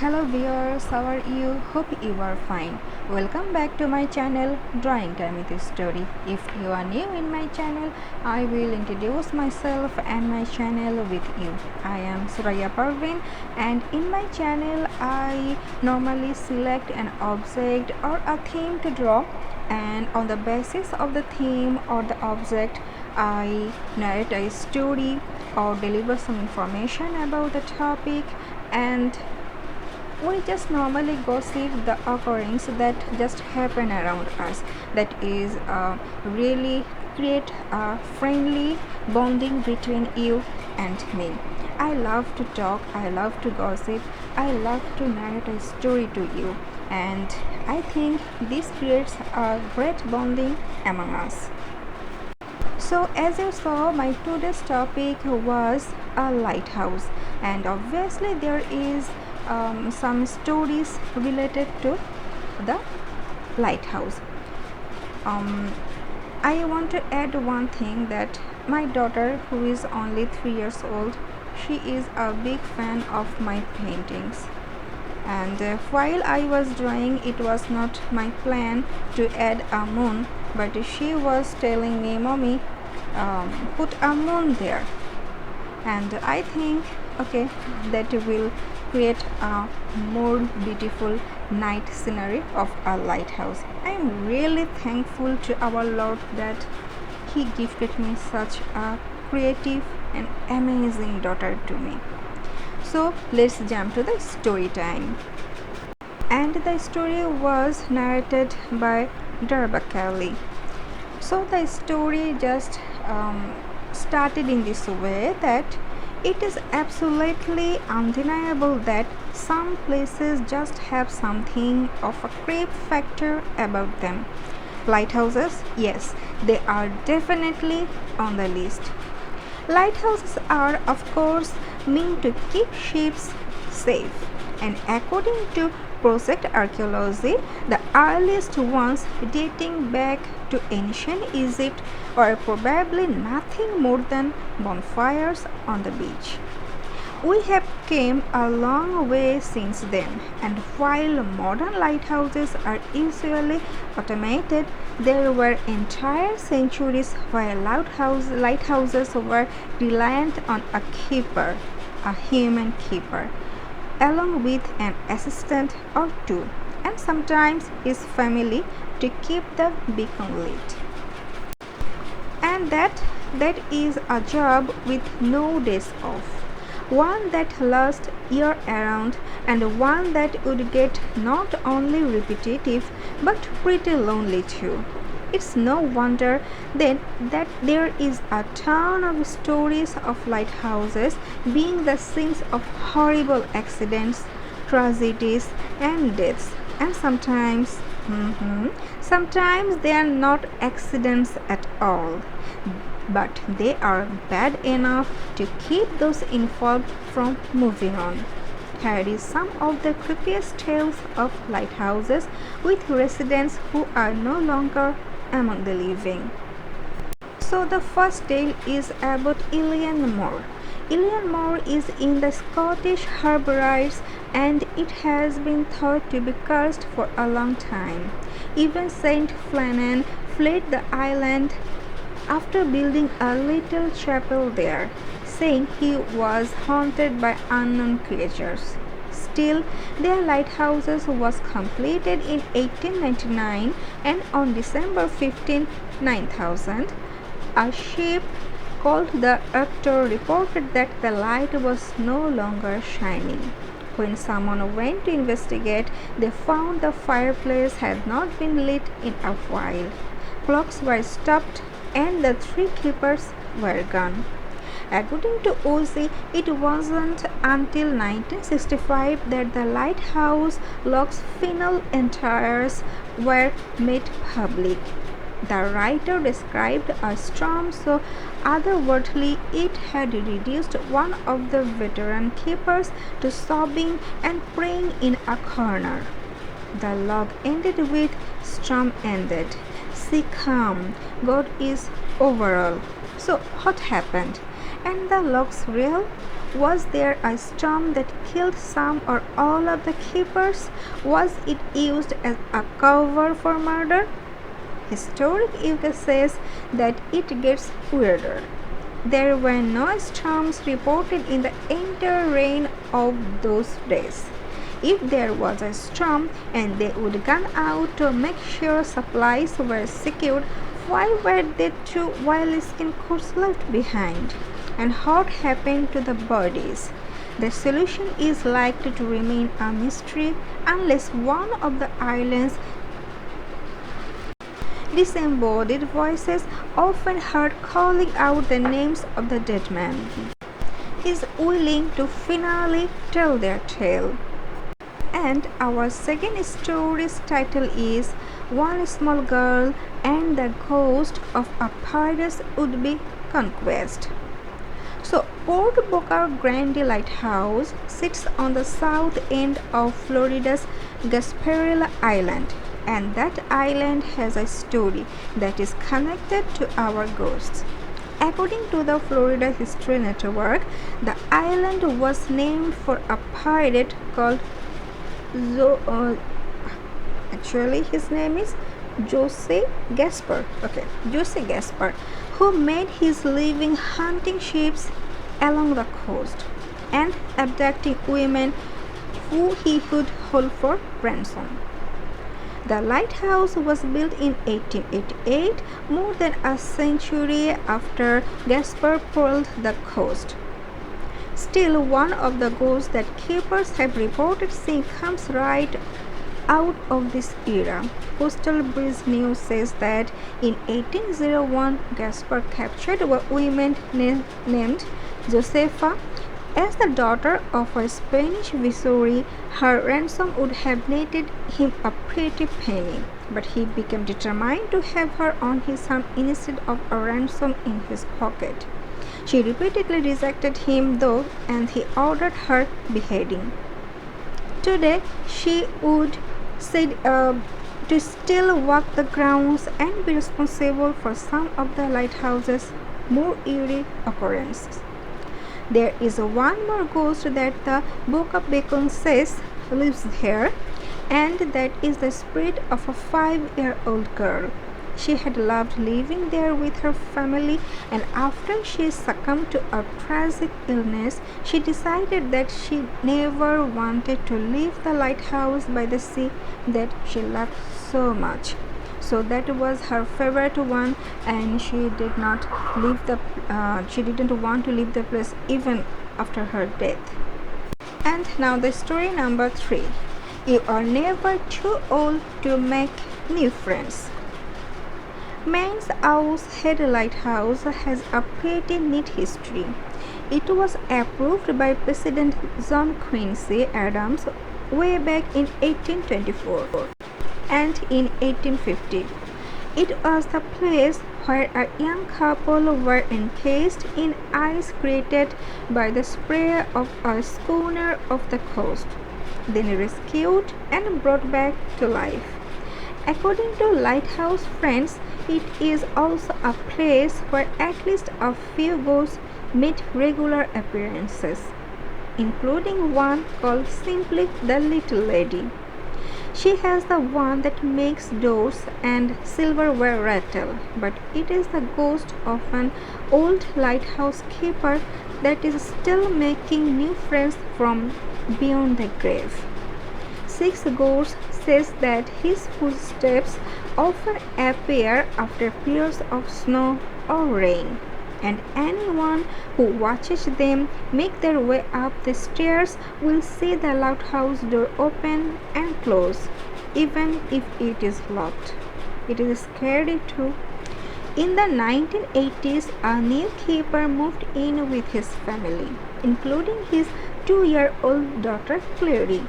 Hello viewers, how are you? Hope you are fine. Welcome back to my channel Drawing Time with Story. If you are new in my channel, I will introduce myself and my channel with you. I am Suraya Parveen, and in my channel I normally select an object or a theme to draw, and on the basis of the theme or the object I narrate a story or deliver some information about the topic, and we just normally gossip the occurrence that just happen around us, that is really create a friendly bonding between you and me. I love to talk, I love to gossip, I love to narrate a story to you, and I think this creates a great bonding among us. So as you saw, my today's topic was a lighthouse, and obviously there is some stories related to the lighthouse. I want to add one thing, that my daughter, who is only 3 years old, she is a big fan of my paintings. And while I was drawing, it was not my plan to add a moon, but she was telling me, "Mommy, put a moon there." And I think, okay, that will create a more beautiful night scenery of a lighthouse. I am really thankful to our Lord that He gifted me such a creative and amazing daughter to me. So let's jump to the story time. And the story was narrated by Faber Castle. So the story just started in this way, that it is absolutely undeniable that some places just have something of a creep factor about them. Lighthouses, yes, they are definitely on the list. Lighthouses are, of course, meant to keep ships safe, and according to project archaeology, the earliest ones dating back to ancient Egypt were probably nothing more than bonfires on the beach. We have come a long way since then, and while modern lighthouses are usually automated, there were entire centuries where lighthouses were reliant on a keeper, a human keeper, along with an assistant or two, and sometimes his family, to keep the beacon lit. And that is a job with no days off, one that lasts year around, and one that would get not only repetitive but pretty lonely too. It's no wonder then that there is a ton of stories of lighthouses being the scenes of horrible accidents, tragedies, and deaths. And sometimes they are not accidents at all, but they are bad enough to keep those involved from moving on. Here is some of the creepiest tales of lighthouses with residents who are no longer among the living. So the first tale is about Illian Moore. Illian Moore is in the Scottish Hebrides, and it has been thought to be cursed for a long time. Even Saint Flannan fled the island after building a little chapel there, saying he was haunted by unknown creatures. Still, their lighthouses was completed in 1899, and on December 15, 9000, a ship called the Actor reported that the light was no longer shining. When someone went to investigate, they found the fireplace had not been lit in a while. Clocks were stopped, and the 3 keepers were gone. According to Ozzy, it wasn't until 1965 that the lighthouse lock's final entires were made public. The writer described a storm so otherworldly it had reduced one of the veteran keepers to sobbing and praying in a corner. The log ended with, "Storm ended. See calm. God is overall." So what happened? And the log's real? Was there a storm that killed some or all of the keepers? Was it used as a cover for murder? Historic UK says that it gets weirder. There were no storms reported in the entire reign of those days. If there was a storm and they would come out to make sure supplies were secured, why were there two whale-skin coats left behind? And what happened to the bodies? The solution is likely to remain a mystery unless one of the island's disembodied voices, often heard calling out the names of the dead men, is willing to finally tell their tale. And our second story's title is One Small Girl and the Ghost of a Pirate's Would-Be Conquest. So, Port Boca Grande Lighthouse sits on the south end of Florida's Gasparilla Island, and that island has a story that is connected to our ghosts. According to the Florida History Network, the island was named for a pirate called actually his name is Jose Gaspar, who made his living hunting ships along the coast and abducting women who he would hold for ransom. The lighthouse was built in 1888, more than a century after Gaspar pulled the coast. Still, one of the ghosts that keepers have reported seeing comes right out of this era. Coastal Breeze News says that in 1801, Gaspar captured a woman named Josefa. As the daughter of a Spanish viceroy, her ransom would have netted him a pretty penny, but he became determined to have her on his arm instead of a ransom in his pocket. She repeatedly rejected him though, and he ordered her beheading. Today, she would said to still walk the grounds and be responsible for some of the lighthouse's more eerie occurrences. There is one more ghost that the Book of Bacon says lives here, and that is the spirit of a 5-year-old girl. She had loved living there with her family, and after she succumbed to a tragic illness, she decided that she never wanted to leave the lighthouse by the sea that she loved so much. So that was her favorite one, and she didn't want to leave the place even after her death. And now the story number 3. You are never too old to make new friends. Mains Owl's Head Lighthouse has a pretty neat history. It was approved by President John Quincy Adams way back in 1824 and in 1850. It was the place where a young couple were encased in ice created by the spray of a schooner off the coast, then rescued and brought back to life. According to lighthouse friends, it is also a place where at least a few ghosts make regular appearances, including one called simply the Little Lady. She has the one that makes doors and silverware rattle, but it is the ghost of an old lighthouse keeper that is still making new friends from beyond the grave. Six Ghosts says that his footsteps often appear after periods of snow or rain, and anyone who watches them make their way up the stairs will see the lighthouse door open and close, even if it is locked. It is scary too. In the 1980s, a new keeper moved in with his family, including his 2-year-old daughter Clary.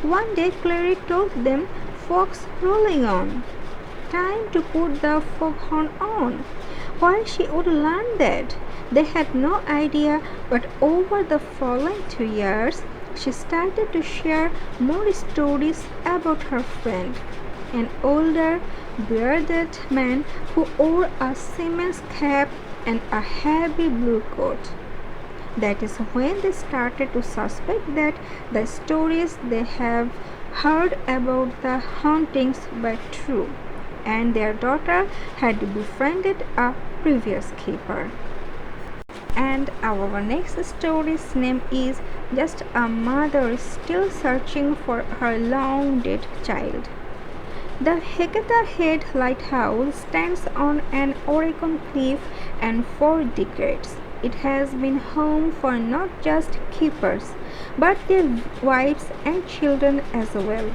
One day Clary told them, "Fog's rolling on. Time to put the foghorn on." Why she would learn that, they had no idea, but over the following 2 years, she started to share more stories about her friend, an older, bearded man who wore a seaman's cap and a heavy blue coat. That is when they started to suspect that the stories they have heard about the hauntings were true, and their daughter had befriended a previous keeper. And our next story's name is Just a Mother Still Searching for Her Long Dead Child. The Hecata Head Lighthouse stands on an Oregon cliff, and for decades it has been home for not just keepers but their wives and children as well.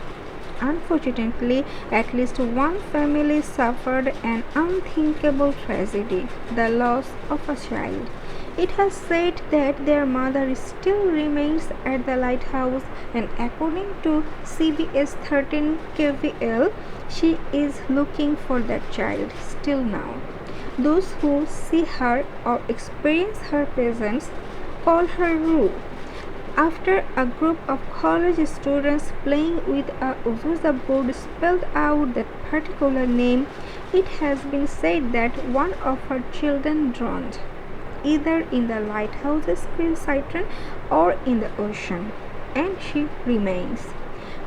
Unfortunately, at least one family suffered an unthinkable tragedy, the loss of a child. It has said that their mother still remains at the lighthouse, and according to CBS 13 KVL, she is looking for that child still now. Those who see her or experience her presence call her Rue, after a group of college students playing with a Uzusa board spelled out that particular name. It has been said that one of her children drowned, either in the lighthouse's grill citron or in the ocean, and she remains.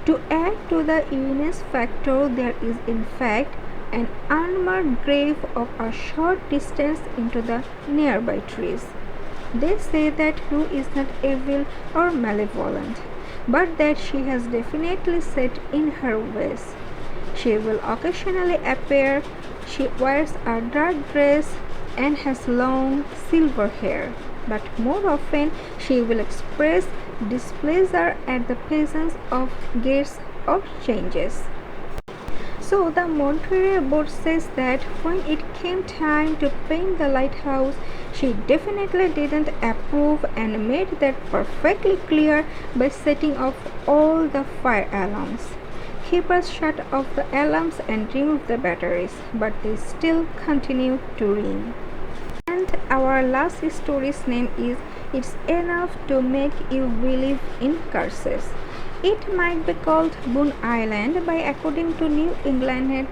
To add to the illness factor, there is in fact an unmarked grave of a short distance into the nearby trees. They say that Rue is not evil or malevolent, but that she has definitely set in her ways. She will occasionally appear. She wears a dark dress and has long silver hair, but more often she will express displeasure at the presence of guests or changes. So the Montreal board says that when it came time to paint the lighthouse, she definitely didn't approve and made that perfectly clear by setting off all the fire alarms. Keepers shut off the alarms and removed the batteries, but they still continue to ring. And our last story's name is It's Enough to Make You Believe in Curses. It might be called Boone Island by according to New England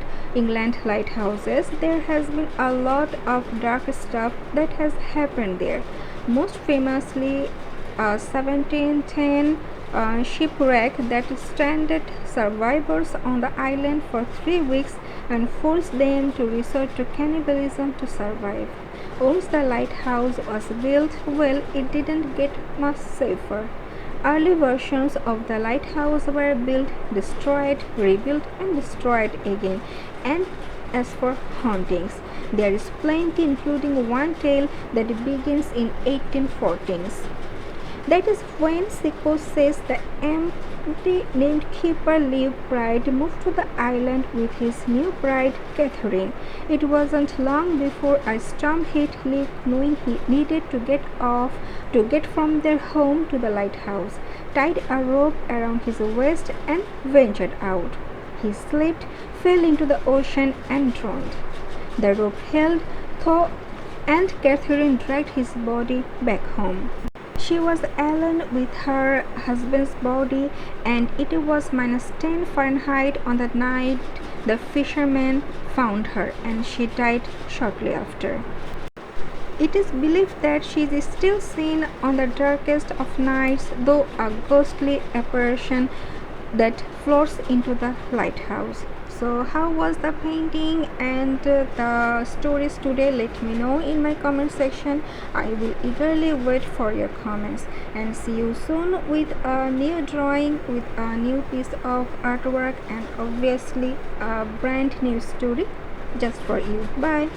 lighthouses. There has been a lot of dark stuff that has happened there. Most famously, a 1710 shipwreck that stranded survivors on the island for 3 weeks and forced them to resort to cannibalism to survive. Once the lighthouse was built, well, it didn't get much safer. Early versions of the lighthouse were built, destroyed, rebuilt, and destroyed again. And as for hauntings, there is plenty, including one tale that begins in 1814s. That is when Sicko says the empty named keeper Liv Pride moved to the island with his new bride Catherine. It wasn't long before a storm hit Liv, knowing he needed to get from their home to the lighthouse, tied a rope around his waist and ventured out. He slipped, fell into the ocean and drowned. The rope held, though, and Catherine dragged his body back home. She was alone with her husband's body, and it was -10 Fahrenheit on the night the fishermen found her, and she died shortly after. It is believed that she is still seen on the darkest of nights, though a ghostly apparition that floats into the lighthouse. So how was the painting and the stories today? Let me know in my comment section. I will eagerly wait for your comments, and see you soon with a new drawing, with a new piece of artwork, and obviously a brand new story just for you. Bye.